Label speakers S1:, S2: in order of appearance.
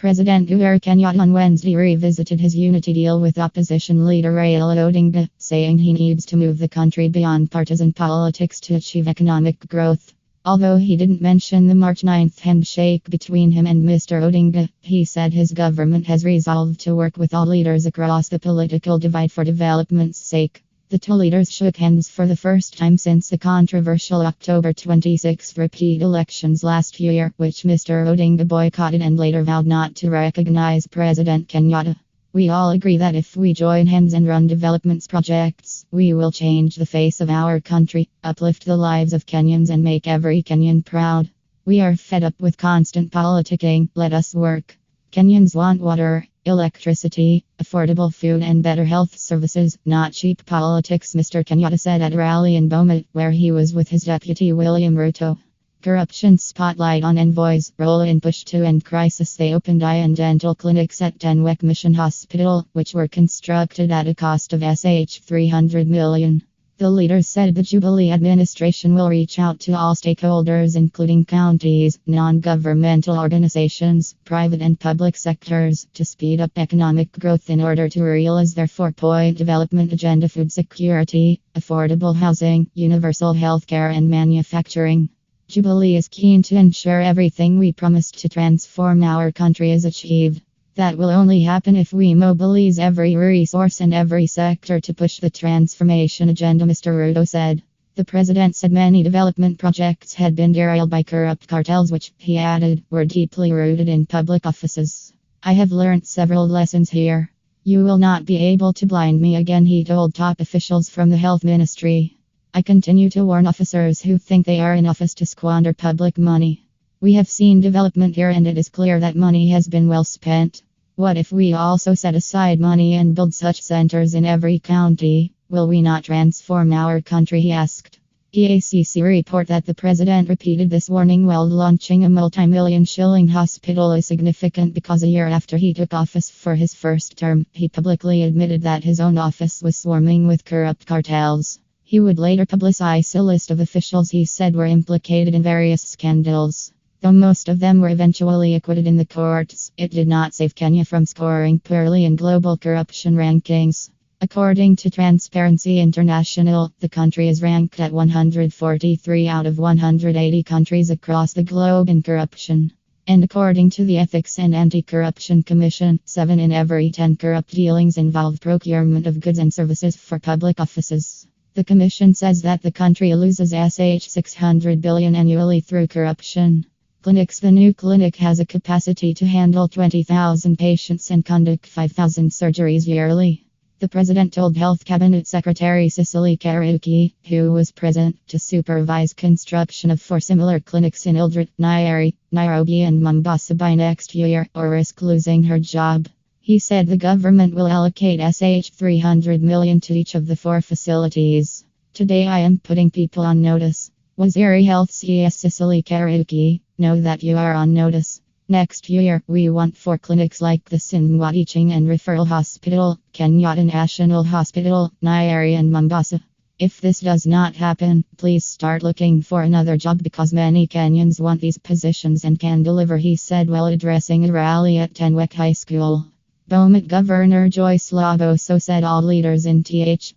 S1: President Uhuru Kenyatta on Wednesday revisited his unity deal with opposition leader Raila Odinga, saying he needs to move the country beyond partisan politics to achieve economic growth. Although he didn't mention the March 9th handshake between him and Mr Odinga, he said his government has resolved to work with all leaders across the political divide for development's sake. The two leaders shook hands for the first time since the controversial October 26 repeat elections last year, which Mr Odinga boycotted and later vowed not to recognize President Kenyatta. We all agree that if we join hands and run development projects, we will change the face of our country, uplift the lives of Kenyans and make every Kenyan proud. We are fed up with constant politicking, let us work. Kenyans want water, electricity, affordable food and better health services, not cheap politics, Mr Kenyatta said at a rally in Bomet, where he was with his Deputy William Ruto. Corruption spotlight on envoys, role in push to end crisis. They opened eye and dental clinics at Tenwek Mission Hospital, which were constructed at a cost of Sh 300 million. The leaders said the Jubilee administration will reach out to all stakeholders, including counties, non-governmental organizations, private and public sectors, to speed up economic growth in order to realize their four-point development agenda: food security, affordable housing, universal healthcare and manufacturing. Jubilee is keen to ensure everything we promised to transform our country is achieved. That will only happen if we mobilize every resource and every sector to push the transformation agenda, Mr Ruto said. The president said many development projects had been derailed by corrupt cartels, which, he added, were deeply rooted in public offices. I have learned several lessons here. You will not be able to blind me again, he told top officials from the health ministry. I continue to warn officers who think they are in office to squander public money. We have seen development here and it is clear that money has been well spent. What if we also set aside money and build such centers in every county? Will we not transform our country, he asked. EACC report that the president repeated this warning while launching a multi-million shilling hospital is significant because a year after he took office for his first term, he publicly admitted that his own office was swarming with corrupt cartels. He would later publicize a list of officials he said were implicated in various scandals. Though most of them were eventually acquitted in the courts, it did not save Kenya from scoring poorly in global corruption rankings. According to Transparency International, the country is ranked at 143 out of 180 countries across the globe in corruption. And according to the Ethics and Anti-Corruption Commission, 7 in every 10 corrupt dealings involve procurement of goods and services for public offices. The commission says that the country loses Sh 600 billion annually through corruption. Clinics. The new clinic has a capacity to handle 20,000 patients and conduct 5,000 surgeries yearly. The president told Health Cabinet Secretary Cicely Kariuki, who was present, to supervise construction of 4 similar clinics in Eldoret, Nyeri, Nairobi and Mombasa by next year, or risk losing her job. He said the government will allocate Sh 300 million to each of the 4 facilities. Today I am putting people on notice. Waziri Health CS Cicely Kariuki, know that you are on notice. Next year, we want 4 clinics like this in Mwa Teaching and Referral Hospital, Kenyatta National Hospital, Nyeri and Mombasa. If this does not happen, please start looking for another job because many Kenyans want these positions and can deliver, he said while addressing a rally at Tenwek High School. Bomet Governor Joyce Laboso said all leaders in Th.